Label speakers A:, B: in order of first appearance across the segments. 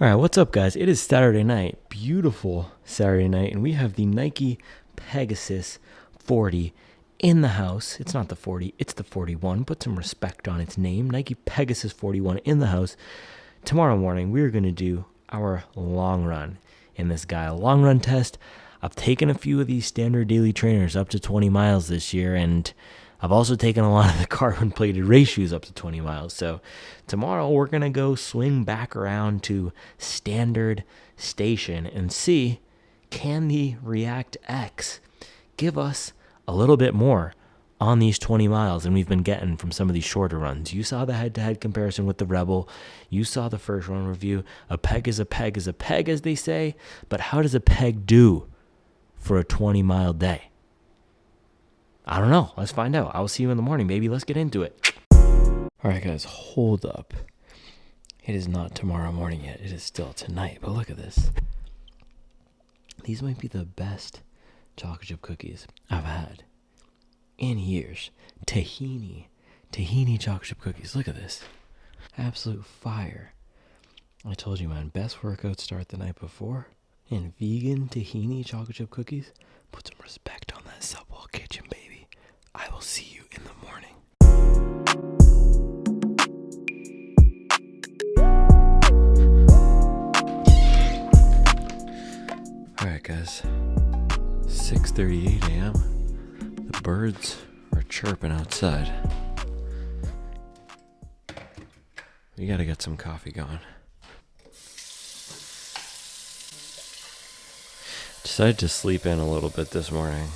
A: All right, what's up, guys? It is Saturday night, beautiful Saturday night, and we have the Nike Pegasus 40 in the house. It's not the 40, it's the 41. Put some respect on its name. Nike Pegasus 41 in the house. Tomorrow morning, we are going to do our long run in this guy, a long run test. I've taken a few of these standard daily trainers up to 20 miles this year, and I've also taken a lot of the carbon plated race shoes up to 20 miles. So tomorrow we're going to go swing back around to standard station and see, can the React X give us a little bit more on these 20 miles than we've been getting from some of these shorter runs. You saw the head-to-head comparison with the Rebel. You saw the first run review. A peg is a peg is a peg, as they say. But how does a peg do for a 20-mile day? I don't know. Let's find out. I'll see you in the morning, baby. Let's get into it. All right, guys, hold up. It is not tomorrow morning yet. It is still tonight. But look at this. These might be the best chocolate chip cookies I've had in years. Tahini chocolate chip cookies. Look at this. Absolute fire. I told you, man, best workout start the night before. And vegan tahini chocolate chip cookies. Put some respect on that Supwell kitchen, baby. I will see you in the morning. All right, guys. 6:38 a.m. The birds are chirping outside. We gotta get some coffee going. Decided to sleep in a little bit this morning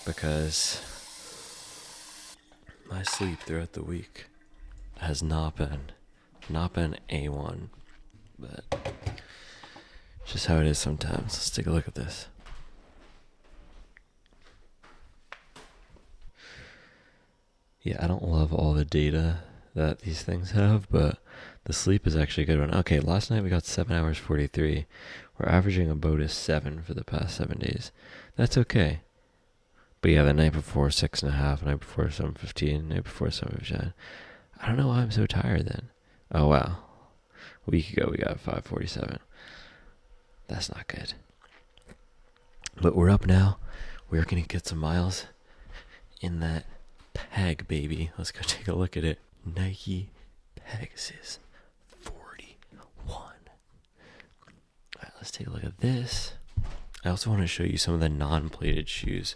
A: because my sleep throughout the week has not been A1, but it's just how it is sometimes. Let's take a look at this. Yeah, I don't love all the data that these things have, but the sleep is actually a good one. Okay, last night we got 7 hours 43. We're averaging about a 7 for the past 7 days. That's okay. But yeah, the night before 6.5, the night before 7:15, the night before 7:59. I don't know why I'm so tired then. Oh wow, a week ago we got 5:47. That's not good. But we're up now. We're gonna get some miles in that peg, baby. Let's go take a look at it. Nike Pegasus 41. All right, let's take a look at this. I also want to show you some of the non-plated shoes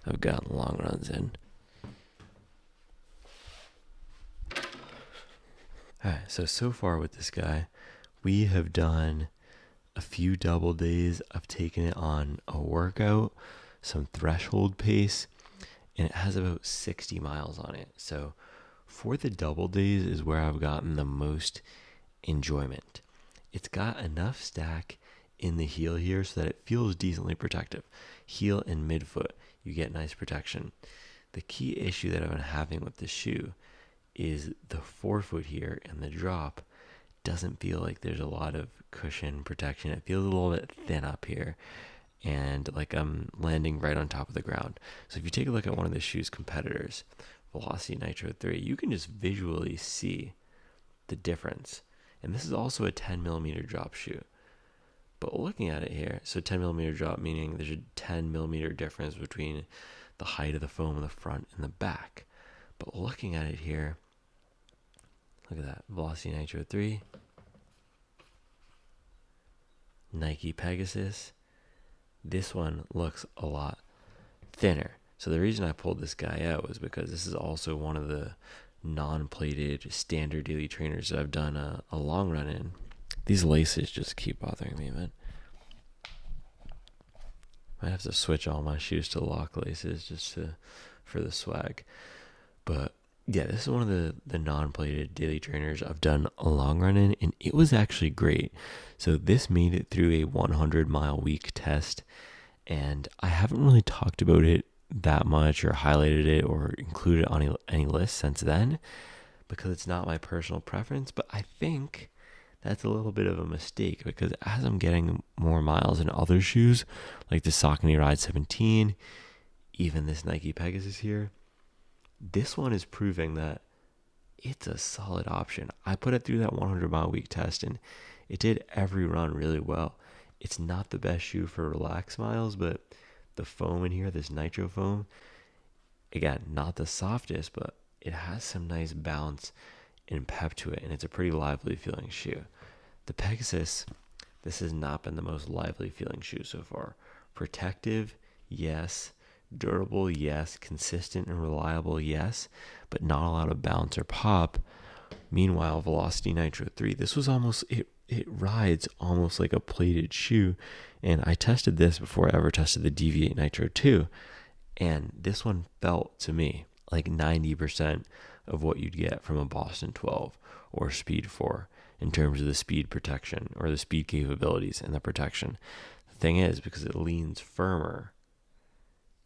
A: I've gotten long runs in. Alright, so far with this guy, we have done a few double days. I've taken it on a workout, some threshold pace, and it has about 60 miles on it. So for the double days is where I've gotten the most enjoyment. It's got enough stack in the heel here so that it feels decently protective. Heel and midfoot, you get nice protection. The key issue that I've been having with this shoe is the forefoot here and the drop doesn't feel like there's a lot of cushion protection. It feels a little bit thin up here and like I'm landing right on top of the ground. So if you take a look at one of the shoe's competitors, Velocity Nitro 3, you can just visually see the difference. And this is also a 10 millimeter drop shoe. But looking at it here, so 10 millimeter drop, meaning there's a 10 millimeter difference between the height of the foam in the front and the back. But looking at it here, look at that, Velocity Nitro 3, Nike Pegasus. This one looks a lot thinner. So the reason I pulled this guy out was because this is also one of the non-plated standard daily trainers that I've done a long run in. These laces just keep bothering me, man. Might have to switch all my shoes to lock laces just for the swag. But yeah, this is one of the non-plated daily trainers I've done a long run in, and it was actually great. So this made it through a 100-mile week test, and I haven't really talked about it that much or highlighted it or included it on any list since then because it's not my personal preference. But I think that's a little bit of a mistake because as I'm getting more miles in other shoes, like the Saucony Ride 17, even this Nike Pegasus here, this one is proving that it's a solid option. I put it through that 100-mile week test, and it did every run really well. It's not the best shoe for relaxed miles, but the foam in here, this nitro foam, again, not the softest, but it has some nice bounce and pep to it, and it's a pretty lively feeling shoe. The Pegasus, this has not been the most lively feeling shoe so far. Protective, yes. Durable, yes. Consistent and reliable, yes. But not a lot of bounce or pop. Meanwhile, Velocity Nitro 3, this was almost, it rides almost like a plated shoe. And I tested this before I ever tested the Deviate Nitro 2. And this one felt to me like 90% of what you'd get from a Boston 12 or Speed 4 in terms of the speed protection or the speed capabilities and the protection. The thing is, because it leans firmer,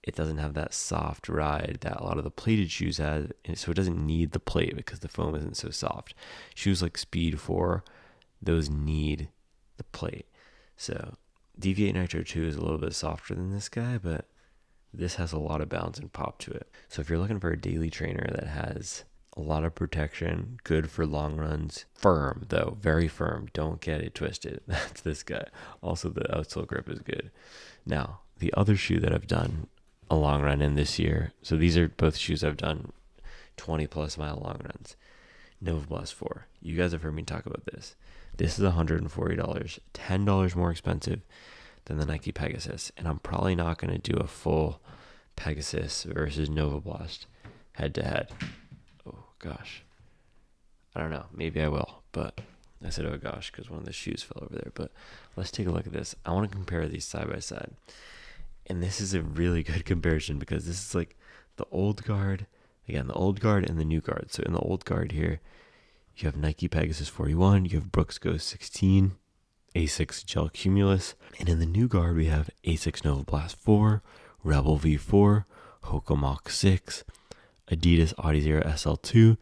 A: it doesn't have that soft ride that a lot of the plated shoes have, and so it doesn't need the plate because the foam isn't so soft. Shoes like Speed 4, those need the plate. So Deviate Nitro 2 is a little bit softer than this guy, but this has a lot of bounce and pop to it. So if you're looking for a daily trainer that has a lot of protection, good for long runs, firm though, very firm, don't get it twisted, that's this guy. Also, the outsole grip is good. Now, the other shoe that I've done a long run in this year, so these are both shoes I've done 20 plus mile long runs. Novablast 4. You guys have heard me talk about this. This is $140, $10 more expensive than the Nike Pegasus, and I'm probably not going to do a full Pegasus versus Novablast head to head. Oh gosh, I don't know, maybe I will, but I said oh gosh because one of the shoes fell over there. But let's take a look at this. I want to compare these side by side, and this is a really good comparison because this is like the old guard, again, the old guard and the new guard. So in the old guard here, you have Nike Pegasus 41, you have Brooks Ghost 16, Asics Gel Cumulus, and in the new guard we have Asics Novablast 4, Rebel V4, Hoka Mach 6, Adidas Adizero SL2,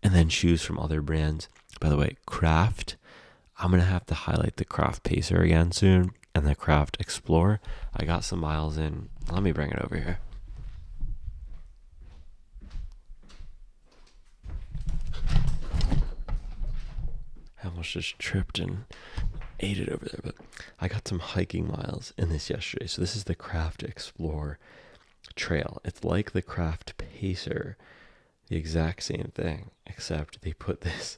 A: and then shoes from other brands. By the way, Craft, I'm going to have to highlight the Craft Pacer again soon, and the Craft Explorer. I got some miles in. Let me bring it over here. I almost just tripped and ate it over there, but I got some hiking miles in this yesterday. So this is the Craft Explorer Trail. It's like the Craft Pacer, the exact same thing, except they put this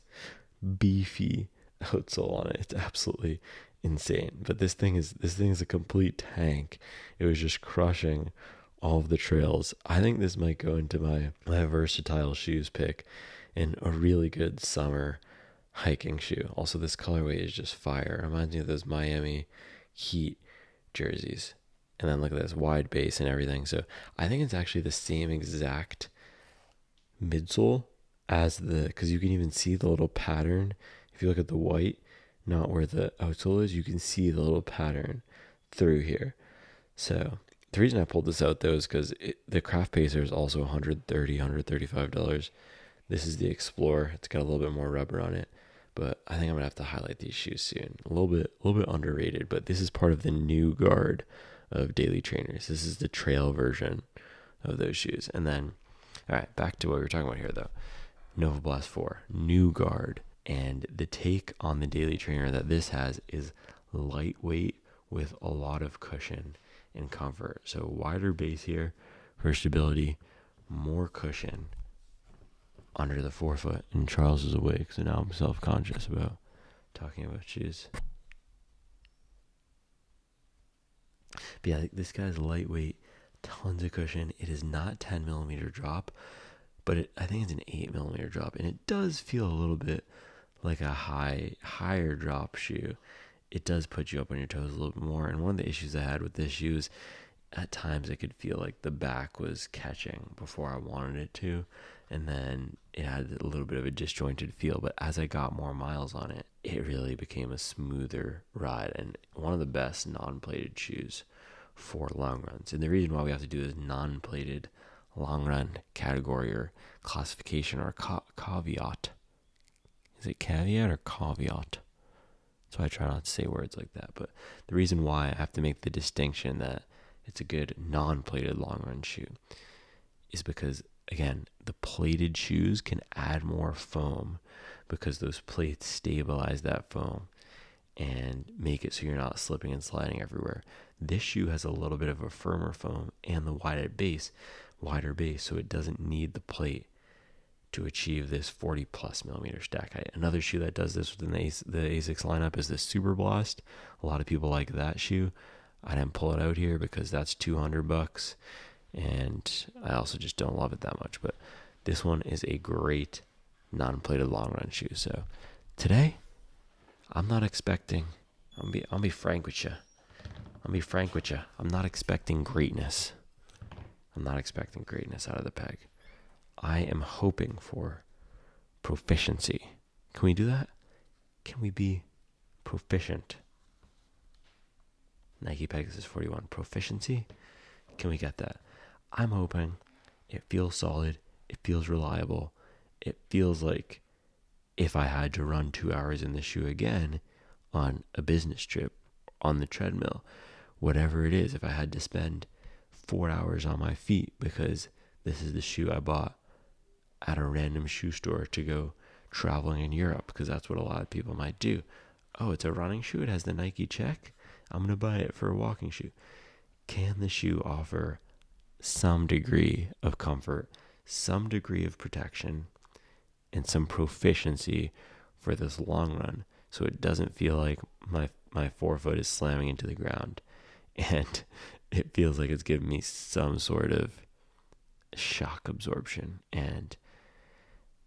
A: beefy outsole on it. It's absolutely insane. But this thing is a complete tank. It was just crushing all of the trails. I think this might go into my versatile shoes pick and a really good summer hiking shoe. Also, this colorway is just fire. It reminds me of those Miami Heat jerseys. And then look at this wide base and everything. So I think it's actually the same exact midsole as because you can even see the little pattern. If you look at the white, not where the outsole is, you can see the little pattern through here. So the reason I pulled this out though is because the Craft Pacer is also $130, $135. This is the Explorer. It's got a little bit more rubber on it. But I think I'm gonna have to highlight these shoes soon. A little bit underrated, but this is part of the new guard of daily trainers. This is the trail version of those shoes. And then, all right, back to what we were talking about here though. Novablast 4, new guard, and the take on the daily trainer that this has is lightweight with a lot of cushion and comfort. So wider base here for stability, more cushion under the forefoot. And Charles is awake, so now I'm self-conscious about talking about shoes. But yeah, this guy's lightweight, tons of cushion. It is not 10 millimeter drop, but I think it's an 8 millimeter drop, and it does feel a little bit like a higher drop shoe. It does put you up on your toes a little bit more. And one of the issues I had with this shoe is at times I could feel like the back was catching before I wanted it to, and then it had a little bit of a disjointed feel. But as I got more miles on it, it really became a smoother ride and one of the best non-plated shoes for long runs. And the reason why we have to do this non-plated long run category or classification or caveat, is it caveat or caveat? So I try not to say words like that. But the reason why I have to make the distinction that it's a good non-plated long run shoe is because, again, the plated shoes can add more foam because those plates stabilize that foam. and make it so you're not slipping and sliding everywhere. This shoe has a little bit of a firmer foam and the wider base, so it doesn't need the plate to achieve this 40 plus millimeter stack height. Another shoe that does this within the Asics lineup is the Superblast. A lot of people like that shoe. I didn't pull it out here because that's $200, and I also just don't love it that much. But this one is a great non-plated long run shoe. So today, I'm not expecting. I'll be frank with you. I'm not expecting greatness. I'm not expecting greatness out of the Peg. I am hoping for proficiency. Can we do that? Can we be proficient? Nike Pegasus 41 proficiency. Can we get that? I'm hoping it feels solid. It feels reliable. It feels like if I had to run 2 hours in the shoe again on a business trip, on the treadmill, whatever it is, if I had to spend 4 hours on my feet because this is the shoe I bought at a random shoe store to go traveling in Europe, because that's what a lot of people might do. Oh, it's a running shoe. It has the Nike check. I'm going to buy it for a walking shoe. Can the shoe offer some degree of comfort, some degree of protection, and some proficiency for this long run, so it doesn't feel like my forefoot is slamming into the ground and it feels like it's giving me some sort of shock absorption? And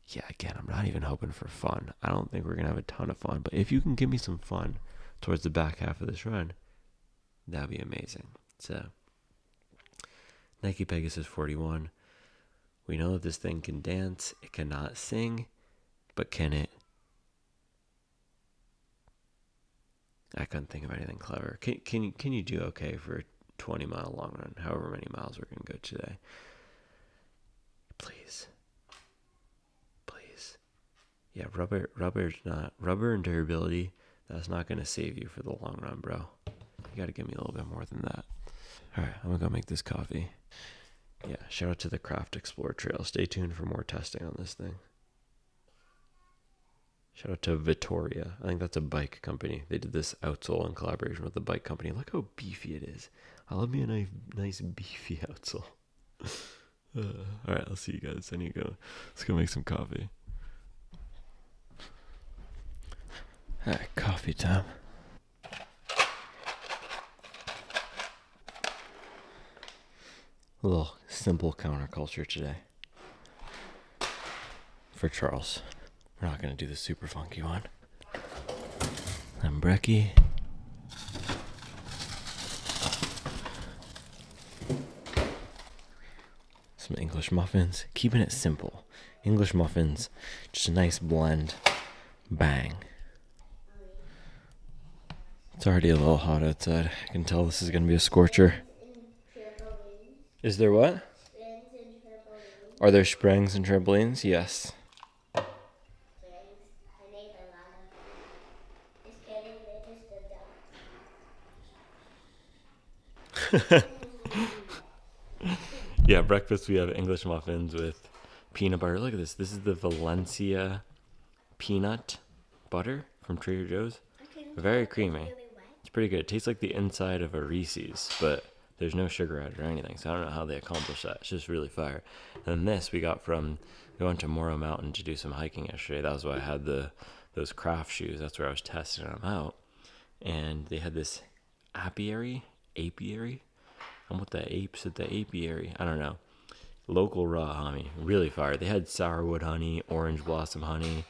A: yeah, again, I'm not even hoping for fun. I don't think we're going to have a ton of fun, but if you can give me some fun towards the back half of this run, that'd be amazing. So, Nike Pegasus 41. We know that this thing can dance. It cannot sing, but can it? I couldn't think of anything clever. Can you do okay for a 20-mile long run, however many miles we're going to go today? Please. Yeah, rubber and durability, that's not going to save you for the long run, bro. You got to give me a little bit more than that. All right, I'm going to go make this coffee. Yeah, shout out to the Craft Explorer Trail. Stay tuned for more testing on this thing. Shout out to Vittoria. I think that's a bike company. They did this outsole in collaboration with the bike company. Look how beefy it is. I love me a nice beefy outsole. All right, I'll see you guys. I need to go. Let's go make some coffee. All right, coffee time. A little simple counterculture today for Charles. We're not going to do the super funky one. I'm Brecky. Some English muffins. Keeping it simple. English muffins. Just a nice blend. Bang. It's already a little hot outside. I can tell this is going to be a scorcher. Is there what? Are there springs and trampolines? Yes. Yeah, breakfast we have English muffins with peanut butter. Look at this. This is the Valencia peanut butter from Trader Joe's. Very creamy. It's pretty good. It tastes like the inside of a Reese's, but there's no sugar added or anything, so I don't know how they accomplish that. It's just really fire. And this we went to Morrow Mountain to do some hiking yesterday. That was why I had those craft shoes. That's where I was testing them out. And they had this apiary. I'm with the apes at the apiary. I don't know. Local raw honey. Really fire. They had sourwood honey, orange blossom honey.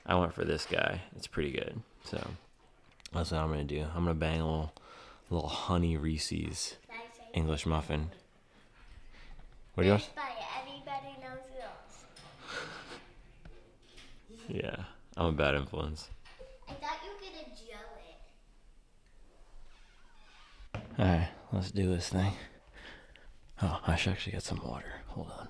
A: I went for this guy. It's pretty good. So that's what I'm going to do. I'm going to bang a little honey Reese's English muffin. What do you want?
B: Everybody knows yours.
A: Yeah, I'm a bad influence.
B: I thought you were going to gel it.
A: Alright, let's do this thing. Oh, I should actually get some water. Hold on.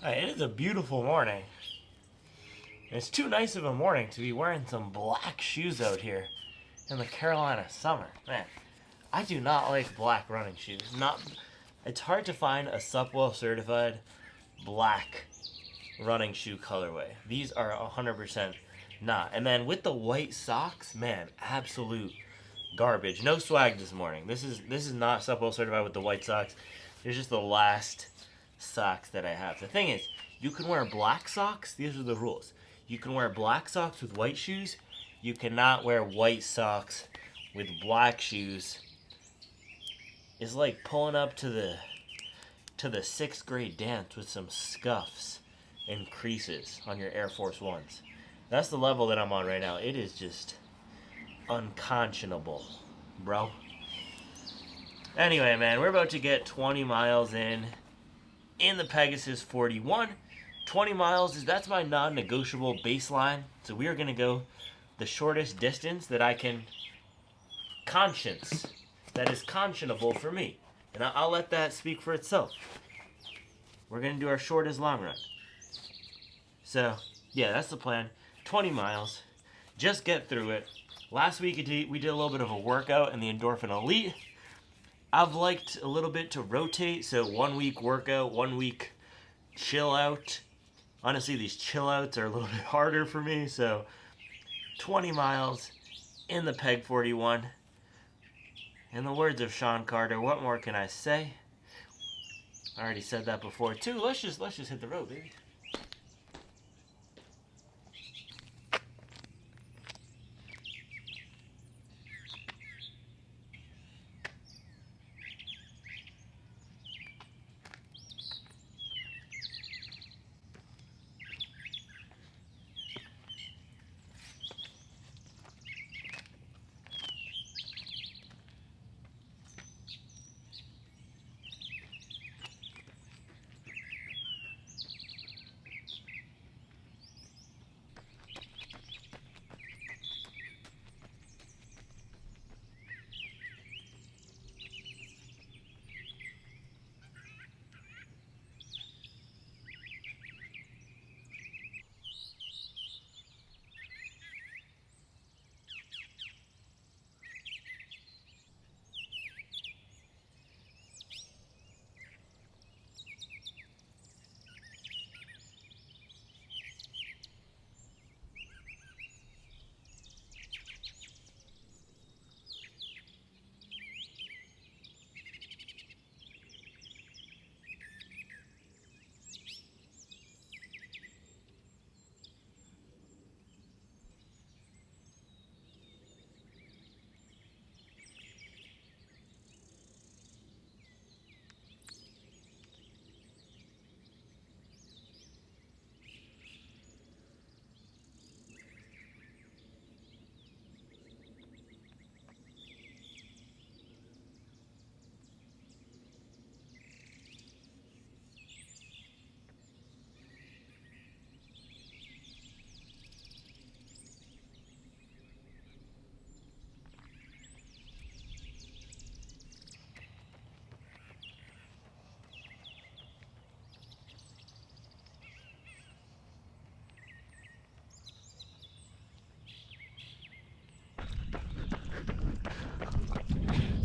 A: It is a beautiful morning. It's too nice of a morning to be wearing some black shoes out here in the Carolina summer. Man, I do not like black running shoes. It's hard to find a Supwell certified black running shoe colorway. These are 100% not. And then with the white socks, man, absolute garbage. No swag this morning. This is not Supwell certified with the white socks. It's just the last socks that I have. The thing is, you can wear black socks. These are the rules. You can wear black socks with white shoes. You cannot wear white socks with black shoes. It's like pulling up to the 6th grade dance with some scuffs and creases on your Air Force Ones. That's the level that I'm on right now. It is just unconscionable, bro. Anyway, man, we're about to get 20 miles in the Pegasus 41. 20 miles that's my non-negotiable baseline. So we are going to go the shortest distance that I can that is conscionable for me. And I'll let that speak for itself. We're going to do our shortest long run. So, yeah, that's the plan. 20 miles. Just get through it. Last week we did a little bit of a workout in the Endorphin Elite. I've liked a little bit to rotate. So 1 week workout, 1 week chill out. Honestly, these chill outs are a little bit harder for me. So 20 miles in the Peg 41. In the words of Sean Carter, what more can I say? I already said that before too. Let's just hit the road, baby.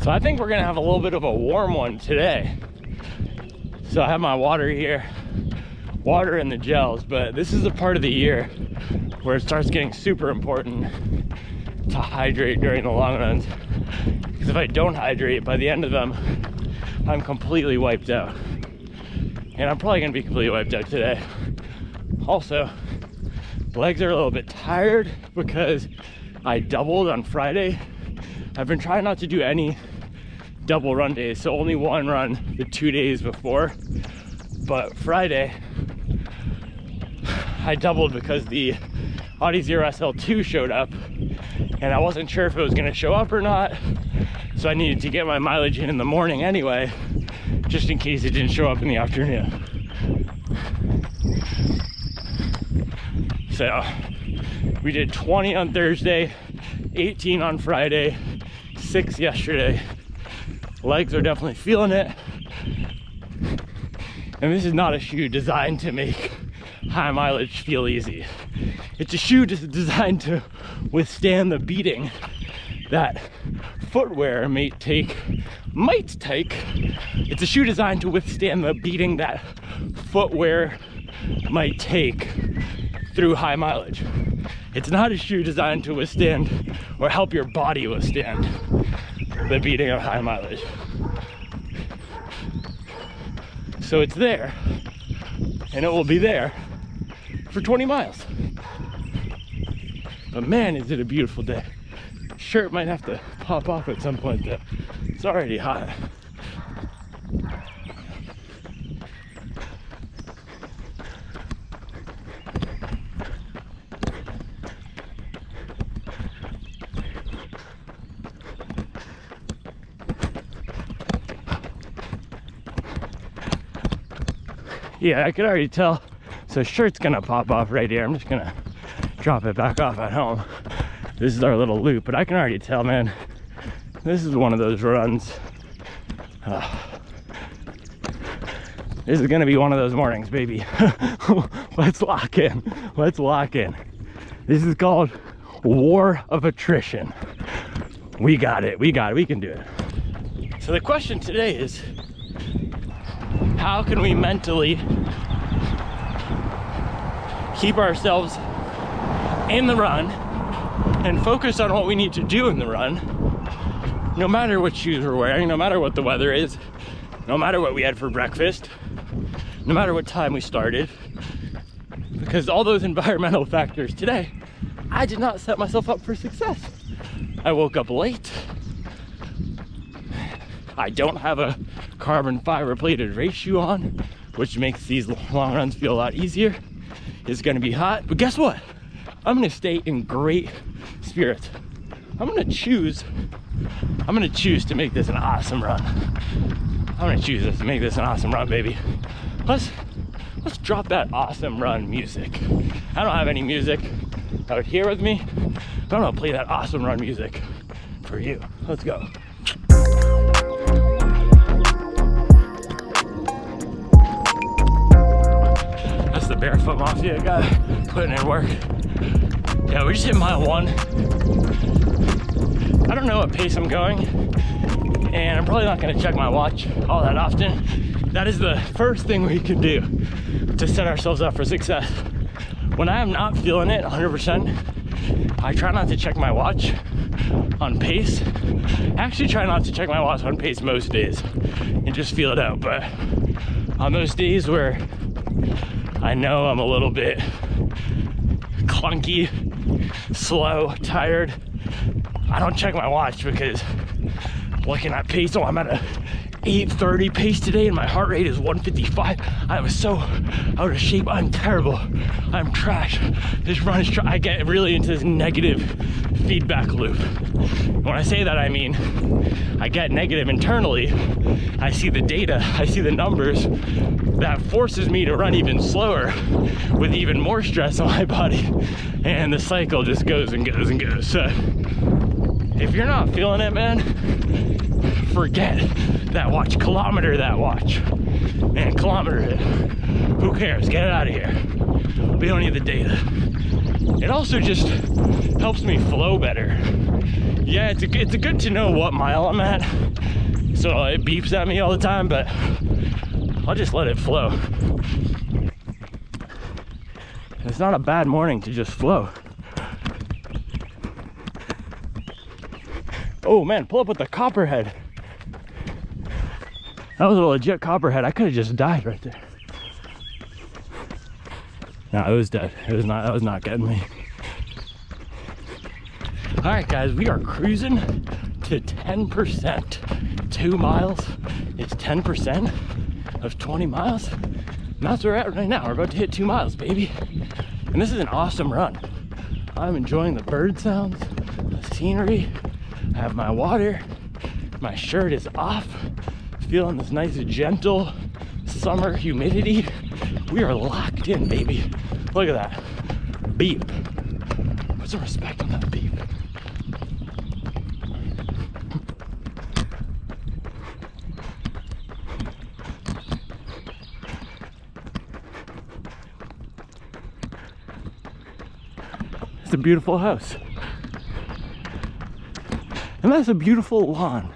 A: So I think we're gonna have a little bit of a warm one today. So I have my water here, water in the gels, but this is the part of the year where it starts getting super important to hydrate during the long runs. Because if I don't hydrate, by the end of them, I'm completely wiped out. And I'm probably gonna be completely wiped out today. Also, legs are a little bit tired because I doubled on Friday. I've been trying not to do any double run days, so only one run the 2 days before. But Friday, I doubled because the Audi Zero SL2 showed up, and I wasn't sure if it was gonna show up or not. So I needed to get my mileage in the morning anyway, just in case it didn't show up in the afternoon. So we did 20 on Thursday, 18 on Friday, 6 yesterday. Legs are definitely feeling it. And this is not a shoe designed to make high mileage feel easy. It's a shoe designed to withstand the beating that footwear might take. It's a shoe designed to withstand the beating that footwear might take through high mileage. It's not a shoe designed to withstand or help your body withstand the beating of high mileage. So it's there, and it will be there for 20 miles. But man, is it a beautiful day. Shirt might have to pop off at some point though. It's already hot. Yeah, I could already tell. So shirt's gonna pop off right here. I'm just gonna drop it back off at home. This is our little loop, but I can already tell, man, this is one of those runs. This is gonna be one of those mornings, baby. Let's lock in. Let's lock in. This is called War of Attrition. We got it. We got it. We can do it. So the question today is, how can we mentally keep ourselves in the run and focus on what we need to do in the run, no matter what shoes we're wearing, no matter what the weather is, no matter what we had for breakfast, no matter what time we started? Because all those environmental factors today, I did not set myself up for success. I woke up late. I don't have a carbon fiber plated race shoe on, which makes these long runs feel a lot easier. It's gonna be hot, but guess what? I'm gonna stay in great spirits. I'm gonna choose to make this an awesome run. I'm gonna choose to make this an awesome run, baby. Let's drop that awesome run music. I don't have any music out here with me, but I'm gonna play that awesome run music for you. Let's go. That's the Barefoot Mafia guy putting in work. Yeah, we just hit mile 1. I don't know what pace I'm going, and I'm probably not gonna check my watch all that often. That is the first thing we can do to set ourselves up for success. When I am not feeling it 100%, I try not to check my watch on pace. I actually try not to check my watch on pace most days and just feel it out. But on those days where I know I'm a little bit clunky, slow, tired, I don't check my watch, because looking at pace, oh, I'm at a 8:30 pace today and my heart rate is 155. I was so out of shape. I'm terrible. I'm trash. This run is trash. I get really into this negative feedback loop. When I say that, I mean I get negative internally. I see the data, I see the numbers. That forces me to run even slower with even more stress on my body. And the cycle just goes and goes and goes. So if you're not feeling it, man, forget that watch. Kilometer that watch. Man, kilometer it. Who cares? Get it out of here. We don't need the data. It also just helps me flow better. Yeah, it's good to know what mile I'm at, so it beeps at me all the time, but I'll just let it flow. It's not a bad morning to just flow. Oh man, pull up with the copperhead. That was a legit copperhead. I could have just died right there. No, it was dead. It was not. That was not getting me. All right, guys, we are cruising to 10%. 2 miles is 10% of 20 miles. And that's where we're at right now. We're about to hit 2 miles, baby. And this is an awesome run. I'm enjoying the bird sounds, the scenery. I have my water. My shirt is off. Feeling this nice, gentle summer humidity. We are locked in, baby. Look at that. Beep. Put some respect on that beep. It's a beautiful house. And that's a beautiful lawn.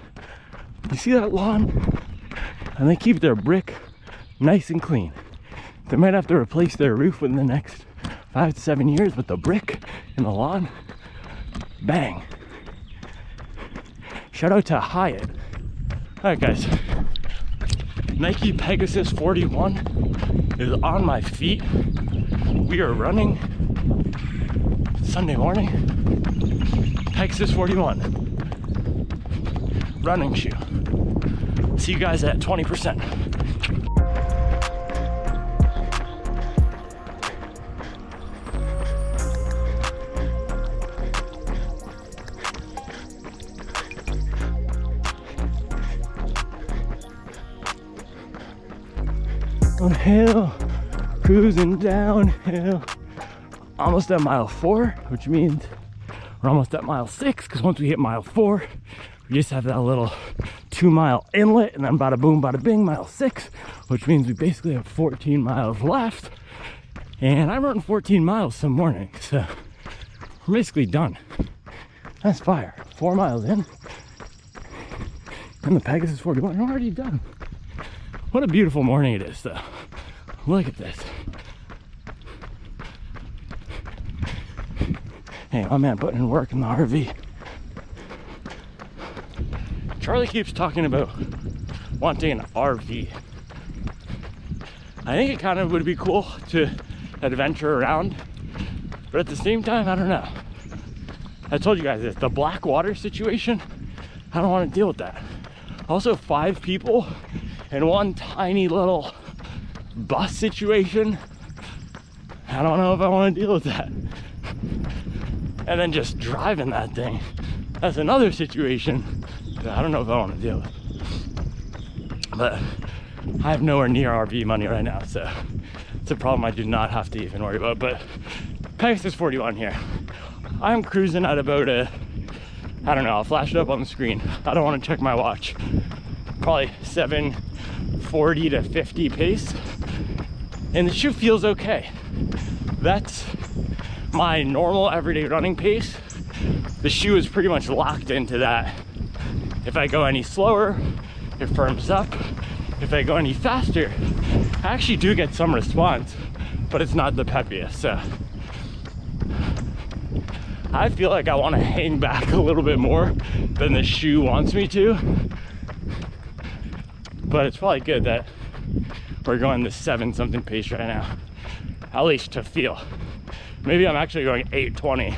A: You see that lawn? And they keep their brick nice and clean. They might have to replace their roof within the next 5 to 7 years, but the brick in the lawn, bang. Shout out to Hyatt. All right, guys. Nike Pegasus 41 is on my feet. We are running Sunday morning. Pegasus 41 running shoe. See you guys at 20%. On hill, cruising downhill. Almost at mile 4, which means we're almost at mile 6, because once we hit mile 4, we just have that little 2-mile inlet, and then bada boom, bada bing, mile 6, which means we basically have 14 miles left. And I'm running 14 miles some morning, so we're basically done. That's fire. 4 miles in, and the Pegasus 41, we're already done. What a beautiful morning it is, though. Look at this. Hey, my man putting in work in the RV. Charlie keeps talking about wanting an RV. I think it kind of would be cool to adventure around, but at the same time, I don't know. I told you guys this, the black water situation, I don't want to deal with that. Also, 5 people in one tiny little bus situation, I don't know if I want to deal with that. And then just driving that thing, that's another situation that I don't know if I want to deal with. But I have nowhere near RV money right now, so it's a problem I do not have to even worry about. But Pegasus 41 here. I'm cruising at about I don't know, I'll flash it up on the screen. I don't want to check my watch. Probably 7:40 to 50 pace. And the shoe feels okay. That's my normal everyday running pace. The shoe is pretty much locked into that. If I go any slower, it firms up. If I go any faster, I actually do get some response, but it's not the peppiest. So I feel like I want to hang back a little bit more than the shoe wants me to. But it's probably good that we're going the 7-something pace right now, at least to feel. Maybe I'm actually going 8:20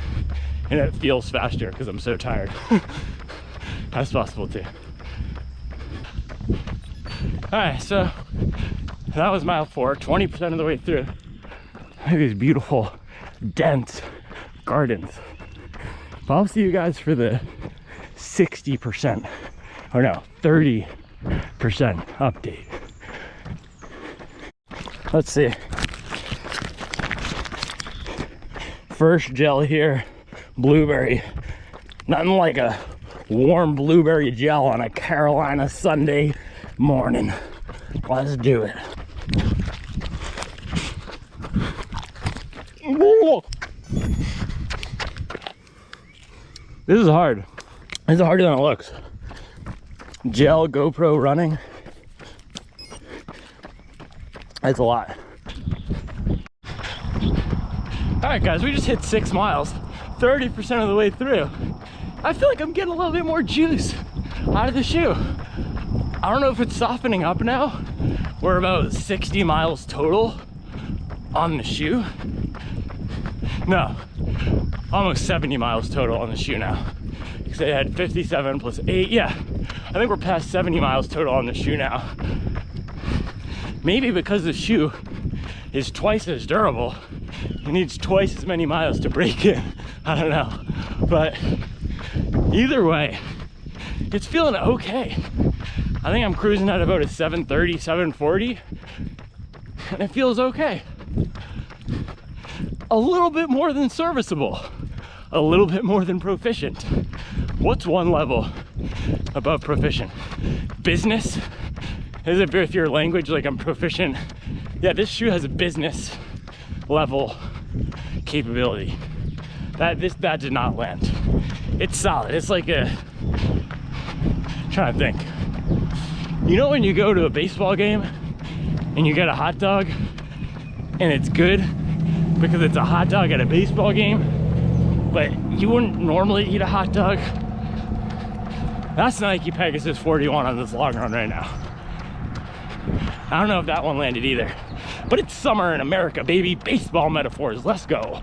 A: and it feels faster because I'm so tired. That's possible too. All right, so that was mile 4, 20% of the way through. Look at these beautiful, dense gardens. But I'll see you guys for the 60%, or no, 30% update. Let's see. First gel here, blueberry. Nothing like a warm blueberry gel on a Carolina Sunday morning. Let's do it. Whoa. This is hard. This is harder than it looks. Gel GoPro running. That's a lot. All right, guys, we just hit 6 miles, 30% of the way through. I feel like I'm getting a little bit more juice out of the shoe. I don't know if it's softening up now. We're about 60 miles total on the shoe. No, almost 70 miles total on the shoe now. Because they had 57 plus 8, yeah. I think we're past 70 miles total on the shoe now. Maybe because the shoe is twice as durable, it needs twice as many miles to break in. I don't know. But either way, it's feeling okay. I think I'm cruising at about a 7:30, 7:40, and it feels okay. A little bit more than serviceable, a little bit more than proficient. What's one level above proficient? Business? As if your language, like I'm proficient. Yeah, this shoe has a business level capability. That did not land. It's solid. It's like a, I'm trying to think. You know when you go to a baseball game and you get a hot dog and it's good because it's a hot dog at a baseball game, but you wouldn't normally eat a hot dog? That's Nike Pegasus 41 on this long run right now. I don't know if that one landed either, but it's summer in America, baby. Baseball metaphors, let's go.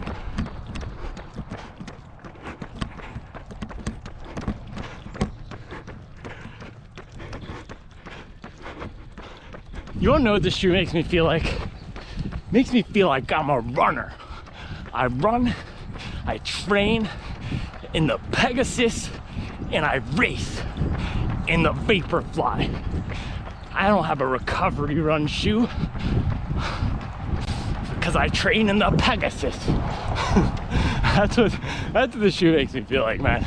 A: You wanna know what this shoe makes me feel like? Makes me feel like I'm a runner. I run, I train in the Pegasus, and I race in the Vaporfly. I don't have a recovery run shoe because I train in the Pegasus. that's what the shoe makes me feel like, man.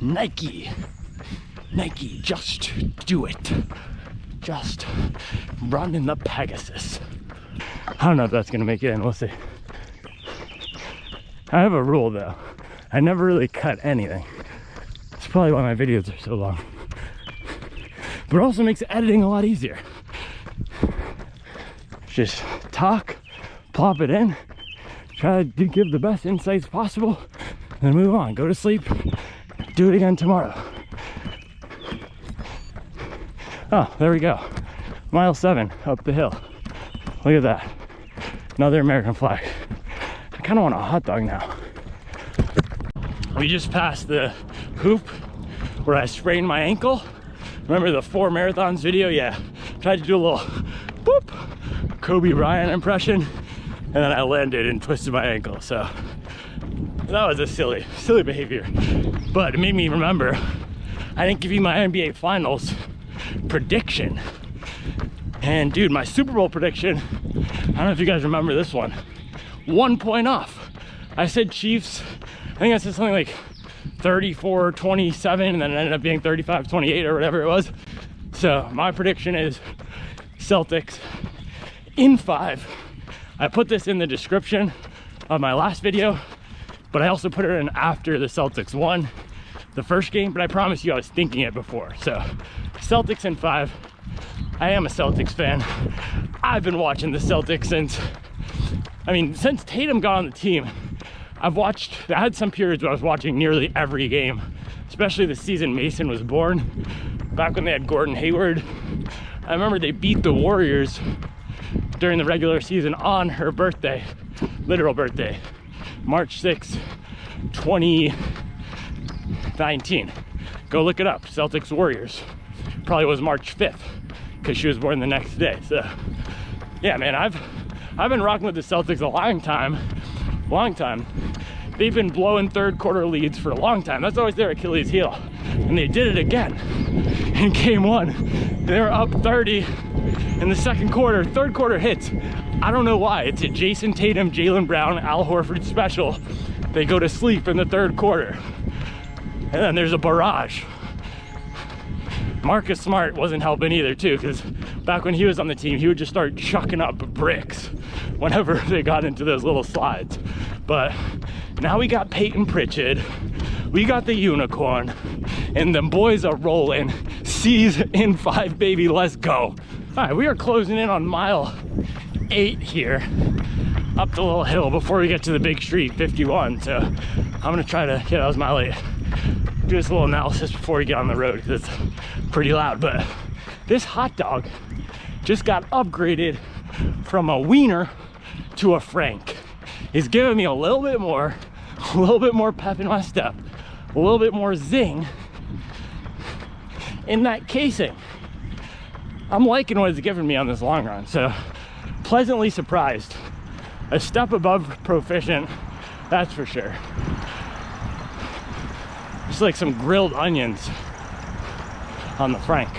A: Nike, just do it. Just run in the Pegasus. I don't know if that's gonna make it in, we'll see. I have a rule though. I never really cut anything. It's probably why my videos are so long. But it also makes editing a lot easier. Just talk, plop it in, try to give the best insights possible, and then move on. Go to sleep, do it again tomorrow. Oh, there we go. Mile 7 up the hill. Look at that. Another American flag. I kind of want a hot dog now. We just passed the hoop where I sprained my ankle. Remember the 4 marathons video? Yeah. Tried to do a little boop Kobe Bryant impression, and then I landed and twisted my ankle. So that was a silly behavior. But it made me remember I didn't give you my NBA Finals prediction. And dude, my Super Bowl prediction, I don't know if you guys remember this one, 1 point off. I said Chiefs, I think I said something like 34-27, and then it ended up being 35-28 or whatever it was. So my prediction is Celtics in 5. I put this in the description of my last video, but I also put it in after the Celtics won the first game, but I promise you I was thinking it before. So Celtics in 5. I am a Celtics fan. I've been watching the Celtics since Tatum got on the team. I had some periods where I was watching nearly every game, especially the season Mason was born, back when they had Gordon Hayward. I remember they beat the Warriors during the regular season on her birthday, literal birthday, March 6th, 2019. Go look it up, Celtics Warriors. Probably was March 5th because she was born the next day. So yeah, man, I've been rocking with the Celtics a long time. They've been blowing third quarter leads for a long time. That's always their Achilles heel, and they did it again in game 1. They were up 30 in the second quarter. Third quarter hits. I don't know why. It's a Jason Tatum, Jaylen Brown, Al Horford special. They go to sleep in the third quarter, and then there's a barrage. Marcus Smart wasn't helping either too, because back when he was on the team, he would just start chucking up bricks whenever they got into those little slides. But now we got Peyton Pritchard, we got the unicorn, and them boys are rolling. C's in 5, baby, let's go. All right, we are closing in on mile 8 here, up the little hill before we get to the big street, 51. So I'm gonna try to, yeah, that was mile 8. Do this little analysis before we get on the road because it's pretty loud. But this hot dog just got upgraded from a wiener to a Frank. He's giving me a little bit more pep in my step, a little bit more zing in that casing. I'm liking what it's giving me on this long run, so pleasantly surprised. A step above proficient, that's for sure. Just like some grilled onions on the Frank.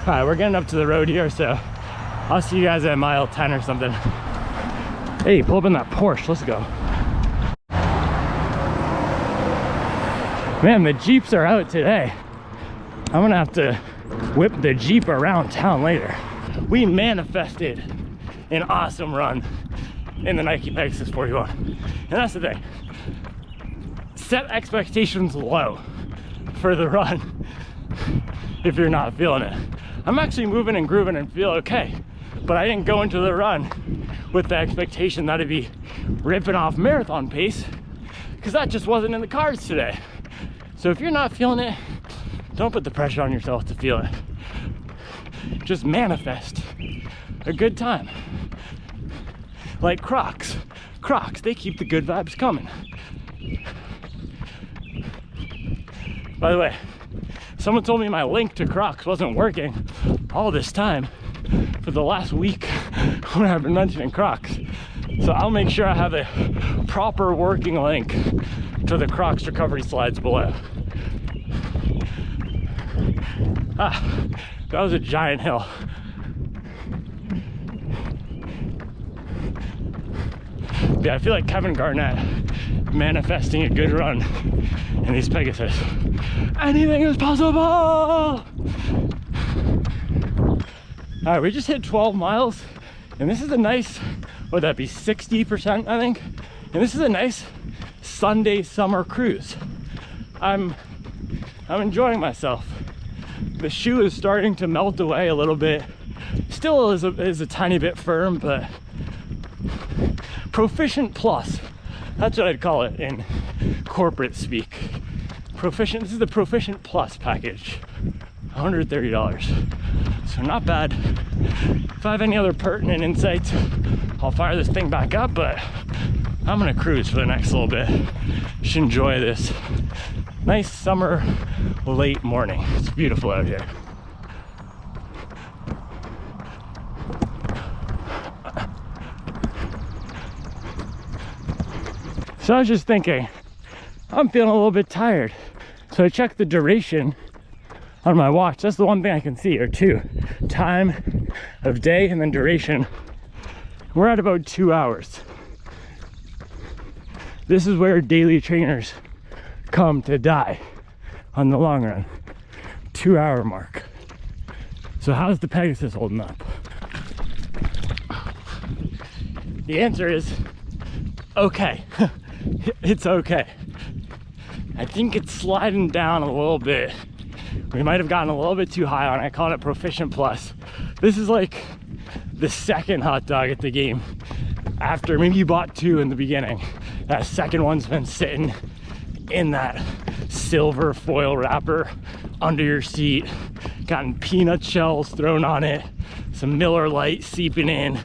A: All right, we're getting up to the road here, so I'll see you guys at mile 10 or something. Hey, pull up in that Porsche, let's go. Man, the Jeeps are out today. I'm gonna have to whip the Jeep around town later. We manifested an awesome run
C: in the Nike Pegasus 41. And that's the thing. Set expectations low for the run if you're not feeling it. I'm actually moving and grooving and feel okay, but I didn't go into the run with the expectation that I'd be ripping off marathon pace, because that just wasn't in the cards today. So if you're not feeling it, don't put the pressure on yourself to feel it. Just manifest a good time. Like Crocs. Crocs, they keep the good vibes coming. By the way, someone told me my link to Crocs wasn't working all this time for the last week when I've been mentioning Crocs. So I'll make sure I have a proper working link to the Crocs recovery slides below. Ah, that was a giant hill. Yeah, I feel like Kevin Garnett manifesting a good run in these Pegasus. Anything is possible! All right, we just hit 12 miles, and this is a nice, would that be 60%, I think? And this is a nice Sunday summer cruise. I'm enjoying myself. The shoe is starting to melt away a little bit. Still is a tiny bit firm, but proficient plus. That's what I'd call it in corporate speak. Proficient, this is the Proficient Plus package. $130. So not bad. If I have any other pertinent insights, I'll fire this thing back up, but I'm gonna cruise for the next little bit. Just enjoy this nice summer late morning. It's beautiful out here. So I was just thinking, I'm feeling a little bit tired. So I checked the duration on my watch. That's the one thing I can see, or two. Time of day and then duration. We're at about 2 hours. This is where daily trainers come to die on the long run. 2 hour mark. So how's the Pegasus holding up? The answer is okay. It's okay. I think it's sliding down a little bit. We might have gotten a little bit too high on it. I called it Proficient Plus. This is like the second hot dog at the game. After maybe you bought two in the beginning, that second one's been sitting in that silver foil wrapper under your seat, gotten peanut shells thrown on it, some Miller Lite seeping in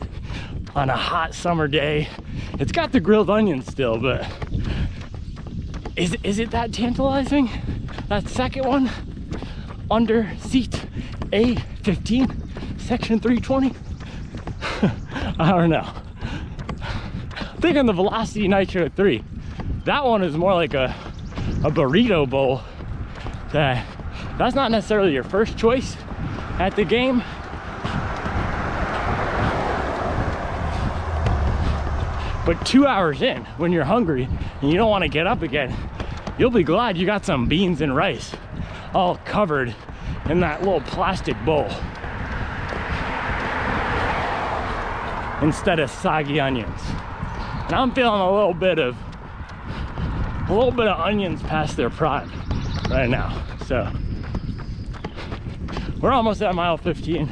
C: on a hot summer day. It's got the grilled onions still, but is it that tantalizing? That second one under seat A15, section 320? I don't know. I think on the Velocity Nitro 3, that one is more like a burrito bowl. That's not necessarily your first choice at the game. But 2 hours in, when you're hungry and you don't want to get up again, you'll be glad you got some beans and rice all covered in that little plastic bowl instead of soggy onions. And I'm feeling a little bit of onions past their prime right now. So we're almost at mile 15.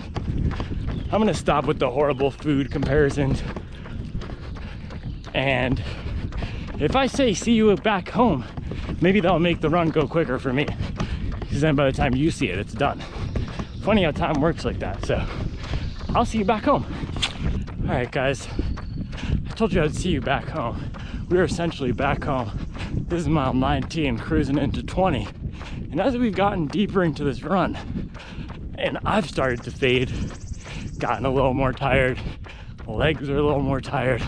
C: I'm gonna stop with the horrible food comparisons. And if I say see you back home, maybe that'll make the run go quicker for me, because then by the time you see it, it's done. Funny how time works like that. So I'll see you back home. All right, guys, I told you I'd see you back home. We're essentially back home. This is mile 19, cruising into 20. And as we've gotten deeper into this run, and I've started to fade, gotten a little more tired, legs are a little more tired,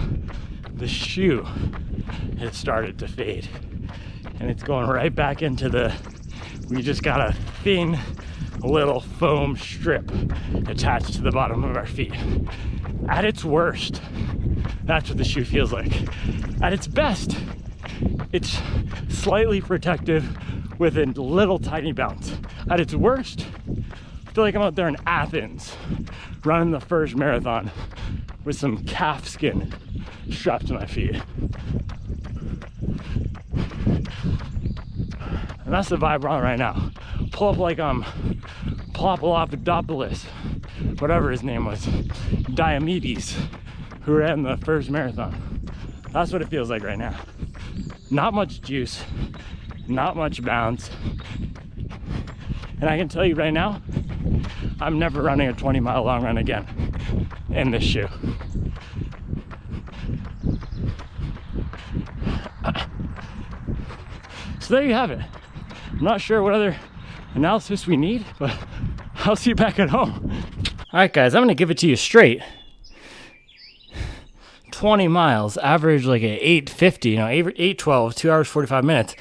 C: the shoe has started to fade, and it's going right back into we just got a thin little foam strip attached to the bottom of our feet. At its worst, that's what the shoe feels like. At its best, it's slightly protective with a little tiny bounce. At its worst, I feel like I'm out there in Athens running the first marathon with some calf skin strapped to my feet. And that's the vibe we're on right now. Pull up like Papadopoulos, whatever his name was, Diomedes, who ran the first marathon. That's what it feels like right now. Not much juice, not much bounce. And I can tell you right now, I'm never running a 20-mile long run again in this shoe. So there you have it. I'm not sure what other analysis we need, but I'll see you back at home. All right, guys, I'm gonna give it to you straight. 20 miles, average like a 8:50, 8:12, 2 hours, 45 minutes.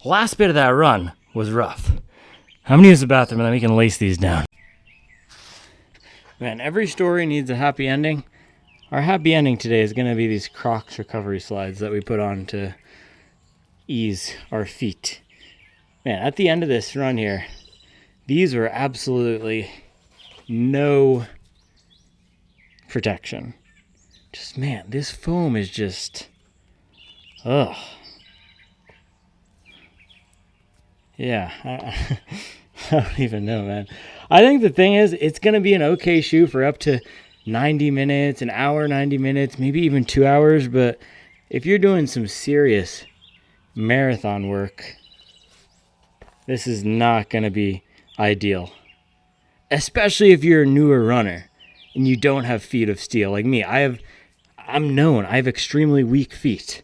C: Last bit of that run was rough. I'm gonna use the bathroom and then we can lace these down. Man, every story needs a happy ending. Our happy ending today is gonna be these Crocs recovery slides that we put on to ease our feet. Man, at the end of this run here, these were absolutely no protection. Just, man, this foam is just, ugh. Yeah, I don't even know, man. I think the thing is, it's going to be an okay shoe for up to 90 minutes, an hour, 90 minutes, maybe even 2 hours. But if you're doing some serious marathon work, this is not going to be ideal. Especially if you're a newer runner and you don't have feet of steel like me. I have extremely weak feet.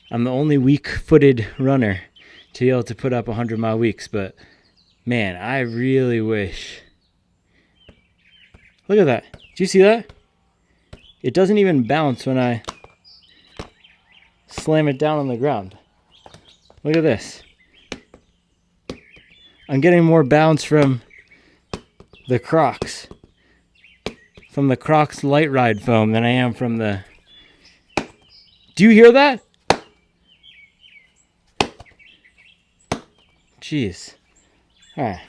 C: I'm the only weak-footed runner to be able to put up 100-mile weeks, but man, I really wish. Look at that. Do you see that? It doesn't even bounce when I slam it down on the ground. Look at this. I'm getting more bounce from the Crocs. From the Crocs Light Ride foam than I am from the... Do you hear that? Jeez. Alright.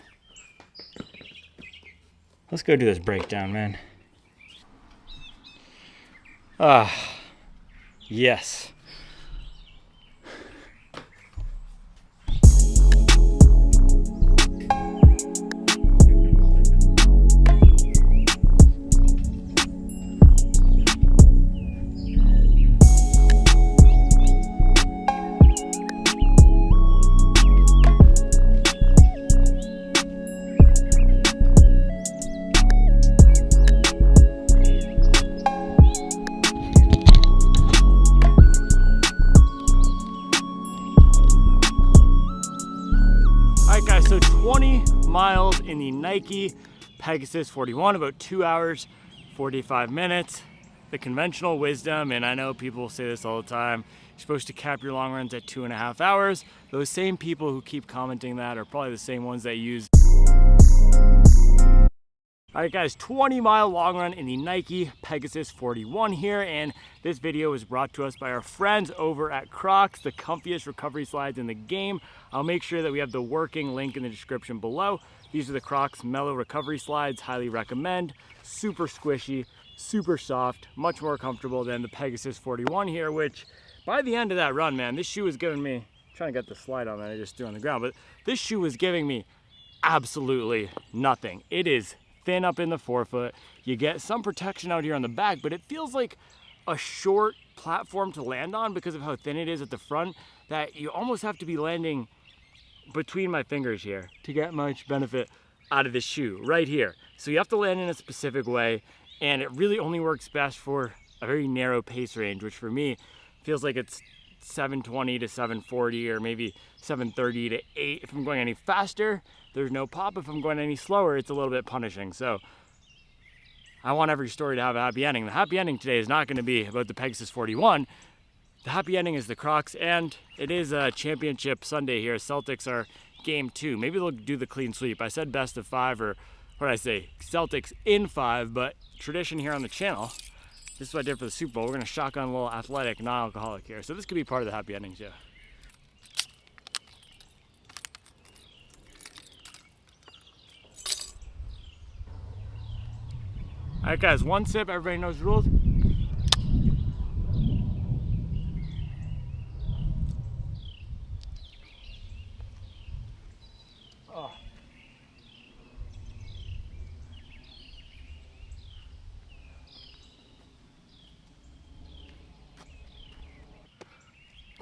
C: Let's go do this breakdown, man. Yes. So 20 miles in the Nike Pegasus 41, about 2 hours, 45 minutes. The conventional wisdom, and I know people say this all the time, you're supposed to cap your long runs at 2.5 hours. Those same people who keep commenting that are probably the same ones that use. All right, guys, 20-mile long run in the Nike Pegasus 41 here, and this video was brought to us by our friends over at Crocs, the comfiest recovery slides in the game. I'll make sure that we have the working link in the description below. These are the Crocs Mellow Recovery Slides, highly recommend. Super squishy, super soft, much more comfortable than the Pegasus 41 here, which by the end of that run, man, this shoe was giving me, I'm trying to get the slide on that I just threw on the ground, but this shoe was giving me absolutely nothing. It is thin up in the forefoot. You get some protection out here on the back, but it feels like a short platform to land on because of how thin it is at the front, that you almost have to be landing between my fingers here to get much benefit out of this shoe right here. So you have to land in a specific way, and it really only works best for a very narrow pace range, which for me feels like it's 720 to 740 or maybe 730 to 8. If I'm going any faster, there's no pop. If I'm going any slower, it's a little bit punishing. So I want every story to have a happy ending. The happy ending today is not going to be about the Pegasus 41. The happy ending is the Crocs, and it is a championship Sunday here. Celtics are game 2. Maybe they'll do the clean sweep. I said best of 5, or what did I say? Celtics in 5, but tradition here on the channel. This is what I did for the Super Bowl. We're going to shotgun a little athletic, non-alcoholic here. So this could be part of the happy ending too. All right, guys, one sip. Everybody knows the rules.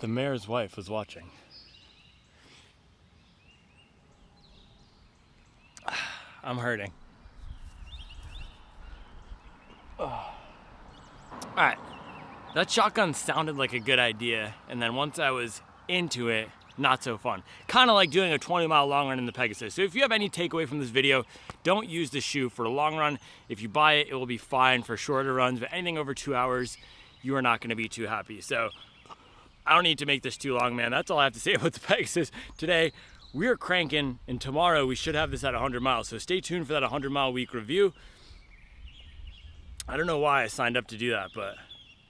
C: The mayor's wife was watching. I'm hurting. All right, that shotgun sounded like a good idea, and then once I was into it, not so fun. Kind of like doing a 20-mile long run in the Pegasus. So if you have any takeaway from this video, don't use the shoe for a long run. If you buy it, it will be fine for shorter runs, but anything over 2 hours, you are not gonna be too happy. So I don't need to make this too long, man. That's all I have to say about the Pegasus today. We're cranking, and tomorrow we should have this at 100 miles. So stay tuned for that 100-mile week review. I don't know why I signed up to do that, but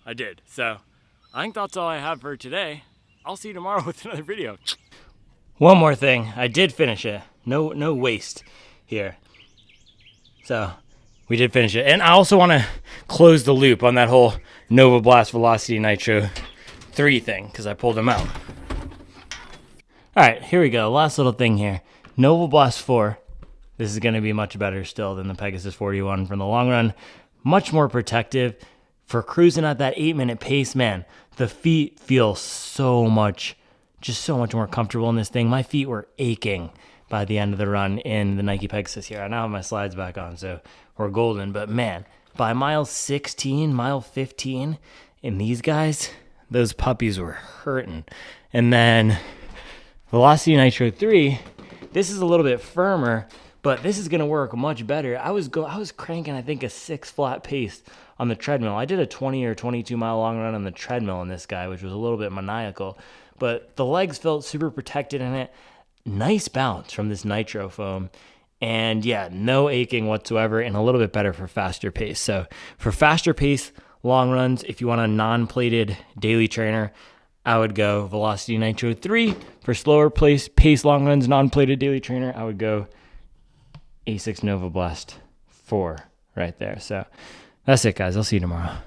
C: I did. So I think that's all I have for today. I'll see you tomorrow with another video. One more thing, I did finish it. No waste here. So we did finish it. And I also want to close the loop on that whole Novablast Velocity Nitro 3 thing, because I pulled them out. All right, here we go. Last little thing here. Novablast 4. This is going to be much better still than the Pegasus 41 from the long run. Much more protective. For cruising at that 8-minute pace, man, the feet feel so much more comfortable in this thing. My feet were aching by the end of the run in the Nike Pegasus here. I now have my slides back on, so we're golden. But man, by mile 16, mile 15, in these guys, those puppies were hurting. And then Velocity Nitro 3, this is a little bit firmer, but this is going to work much better. I was cranking, I think, a 6 flat pace on the treadmill. I did a 20 or 22 mile long run on the treadmill in this guy, which was a little bit maniacal, but the legs felt super protected in it. Nice bounce from this nitro foam, and yeah, no aching whatsoever, and a little bit better for faster pace. So for faster pace long runs, if you want a non-plated daily trainer, I would go Velocity Nitro 3. For slower pace long runs, non-plated daily trainer, I would go Asics Novablast 4 right there. So that's it, guys. I'll see you tomorrow.